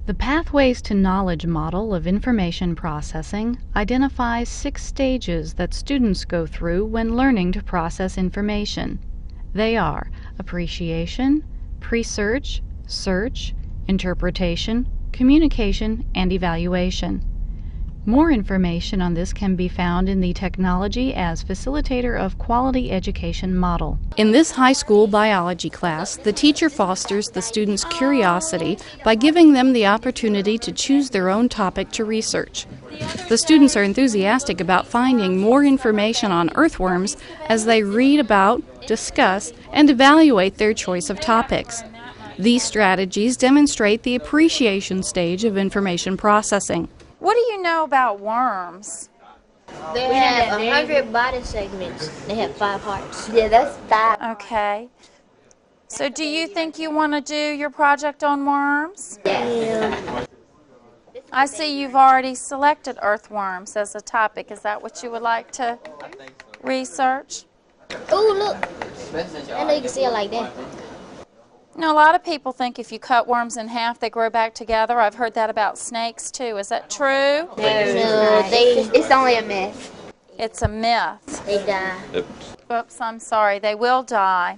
The Pathways to Knowledge model of information processing identifies 6 stages that students go through when learning to process information. They are appreciation, pre-search, search, interpretation, communication, and evaluation. More information on this can be found in the Technology as Facilitator of Quality Education model. In this high school biology class, the teacher fosters the students' curiosity by giving them the opportunity to choose their own topic to research. The students are enthusiastic about finding more information on earthworms as they read about, discuss, and evaluate their choice of topics. These strategies demonstrate the appreciation stage of information processing. What do you know about worms? They have 100 body segments. They have 5 hearts. Yeah, that's 5. Okay. So do you think you want to do your project on worms? Yeah. I see you've already selected earthworms as a topic. Is that what you would like to research? Oh, look. I know you can see it like that. Now, a lot of people think if you cut worms in half, they grow back together. I've heard that about snakes, too. Is that true? No, it's only a myth. It's a myth. They die. Oops, I'm sorry. They will die.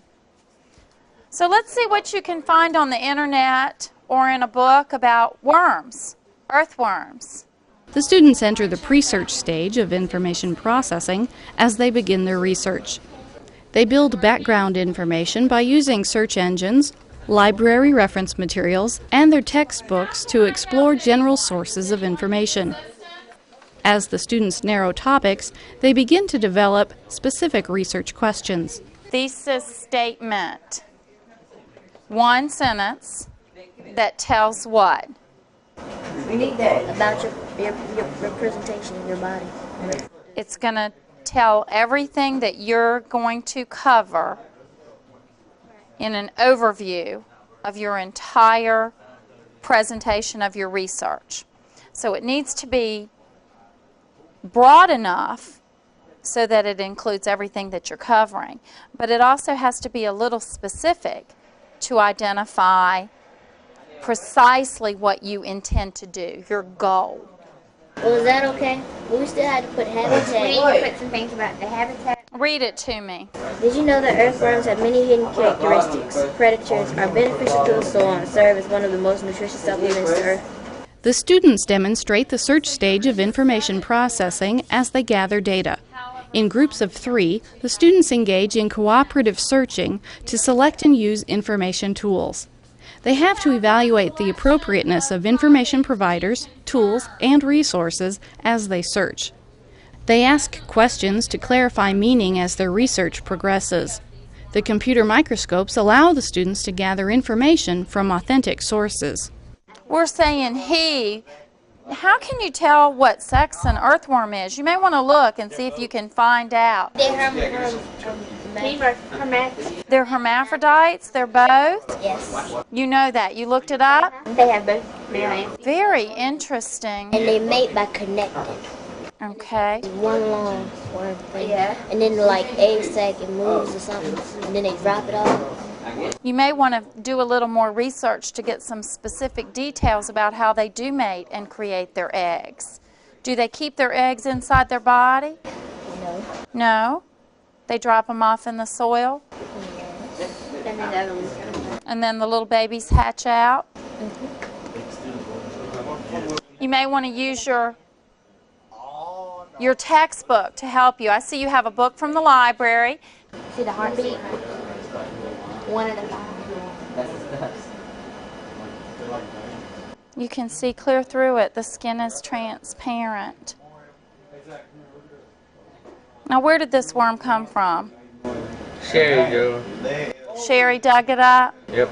So let's see what you can find on the internet or in a book about worms, earthworms. The students enter the pre-search stage of information processing as they begin their research. They build background information by using search engines, library reference materials, and their textbooks to explore general sources of information. As the students narrow topics, they begin to develop specific research questions. Thesis statement. One sentence that tells what? We need that. About your representation of your body. It's going to tell everything that you're going to cover in an overview of your entire presentation of your research. So it needs to be broad enough so that it includes everything that you're covering, but it also has to be a little specific to identify precisely what you intend to do, your goal. Well, is that okay? But we still had to put habitat. We need to put some things about the habitat. Read it to me. Did you know that earthworms have many hidden characteristics? Predators are beneficial to the soil and serve as one of the most nutritious supplements to Earth. The students demonstrate the search stage of information processing as they gather data. In groups of 3, the students engage in cooperative searching to select and use information tools. They have to evaluate the appropriateness of information providers, tools, and resources as they search. They ask questions to clarify meaning as their research progresses. The computer microscopes allow the students to gather information from authentic sources. We're saying he. How can you tell what sex an earthworm is? You may want to look and see if you can find out. They're hermaphrodites? They're both? Yes. You know that. You looked it up? They have both male and female. Very interesting. And they mate by connecting. Okay. One long worm thing. Yeah. And then like egg sac, it moves or something. And then they drop it off. You may want to do a little more research to get some specific details about how they do mate and create their eggs. Do they keep their eggs inside their body? No. No? They drop them off in the soil? And then the little babies hatch out? You may want to use your textbook to help you. I see you have a book from the library. See the heartbeat? One at a time. You can see clear through it. The skin is transparent. Now, where did this worm come from? Sherry, Joe. Sherry dug it up? Yep.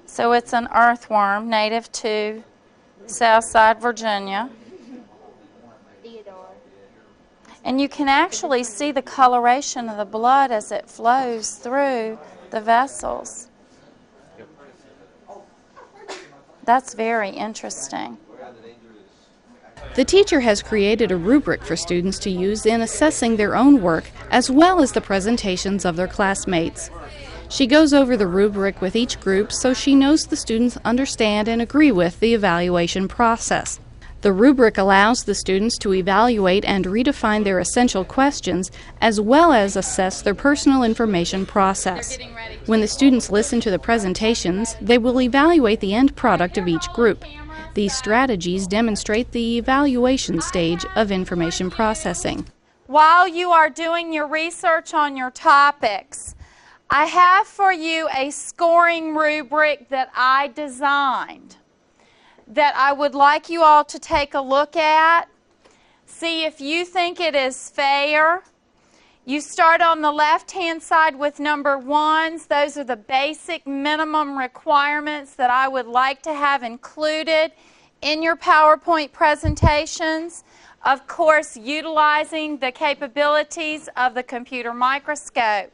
So it's an earthworm native to Southside, Virginia. And you can actually see the coloration of the blood as it flows through the vessels. That's very interesting. The teacher has created a rubric for students to use in assessing their own work as well as the presentations of their classmates. She goes over the rubric with each group so she knows the students understand and agree with the evaluation process. The rubric allows the students to evaluate and redefine their essential questions as well as assess their personal information process. When the students listen to the presentations, they will evaluate the end product of each group. These strategies demonstrate the evaluation stage of information processing. While you are doing your research on your topics, I have for you a scoring rubric that I designed that I would like you all to take a look at. See if you think it is fair. You start on the left-hand side with number 1s. Those are the basic minimum requirements that I would like to have included in your PowerPoint presentations. Of course, utilizing the capabilities of the computer microscope.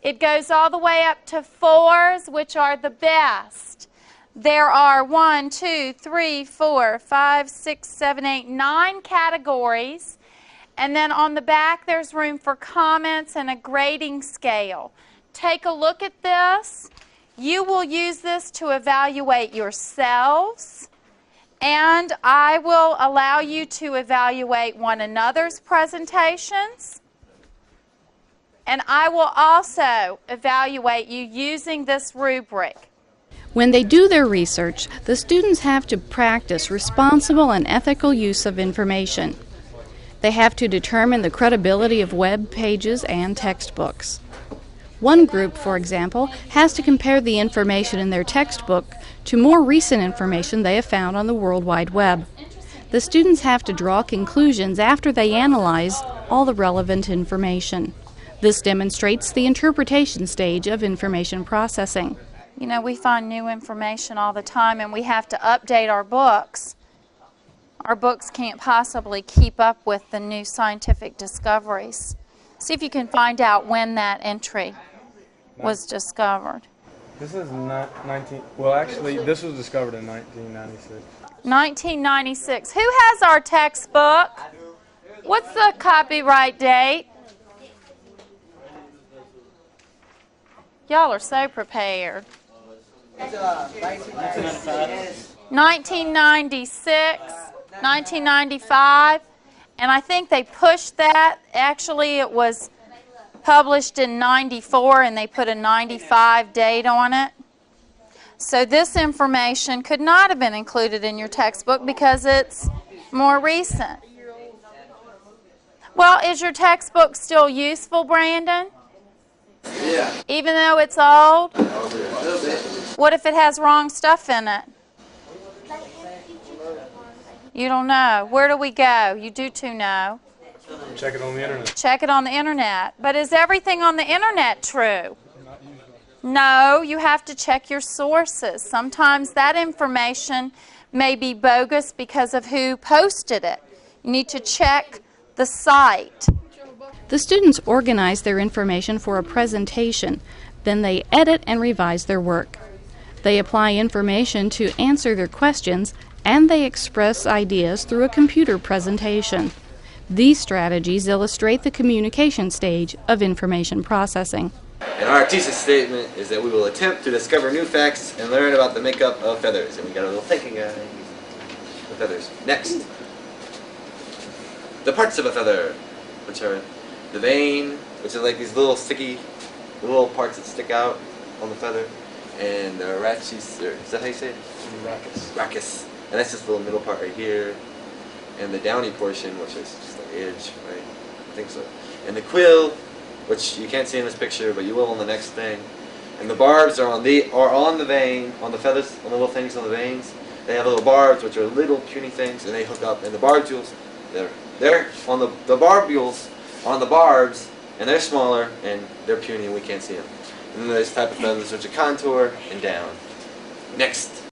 It goes all the way up to 4s, which are the best. There are 1, 2, 3, 4, 5, 6, 7, 8, 9 categories. And then on the back, there's room for comments and a grading scale. Take a look at this. You will use this to evaluate yourselves. And I will allow you to evaluate one another's presentations. And I will also evaluate you using this rubric. When they do their research, the students have to practice responsible and ethical use of information. They have to determine the credibility of web pages and textbooks. One group, for example, has to compare the information in their textbook to more recent information they have found on the World Wide Web. The students have to draw conclusions after they analyze all the relevant information. This demonstrates the interpretation stage of information processing. You know, we find new information all the time and we have to update our books. Our books can't possibly keep up with the new scientific discoveries. See if you can find out when that entry was discovered. This is well, actually, this was discovered in 1996. 1996. Who has our textbook? What's the copyright date? Y'all are so prepared. 1996, 1995, and I think they pushed that. Actually, it was published in 94 and they put a 95 date on it. So this information could not have been included in your textbook because it's more recent. Well, is your textbook still useful, Brandon? Yeah. Even though it's old? What if it has wrong stuff in it? You don't know. Where do we go? You do too know. Check it on the internet. Check it on the internet. But is everything on the internet true? No, you have to check your sources. Sometimes that information may be bogus because of who posted it. You need to check the site. The students organize their information for a presentation. Then they edit and revise their work. They apply information to answer their questions, and they express ideas through a computer presentation. These strategies illustrate the communication stage of information processing. And our thesis statement is that we will attempt to discover new facts and learn about the makeup of feathers. And we got a little thinking guy. The feathers. Next. The parts of a feather, which are the vane, which are like these little sticky, little parts that stick out on the feather, and the rachis, or is that how you say it? Rachis. Rachis. And that's just the little middle part right here. And the downy portion, which is just the edge, right? I think so. And the quill, which you can't see in this picture, but you will on the next thing. And the barbs are on the vane, on the feathers, on the little things on the veins. They have little barbs, which are little puny things, and they hook up. And the barbules, they're on the barbules on the barbs, and they're smaller and they're puny and we can't see them. And then there's type of feathers which are contour and down. Next.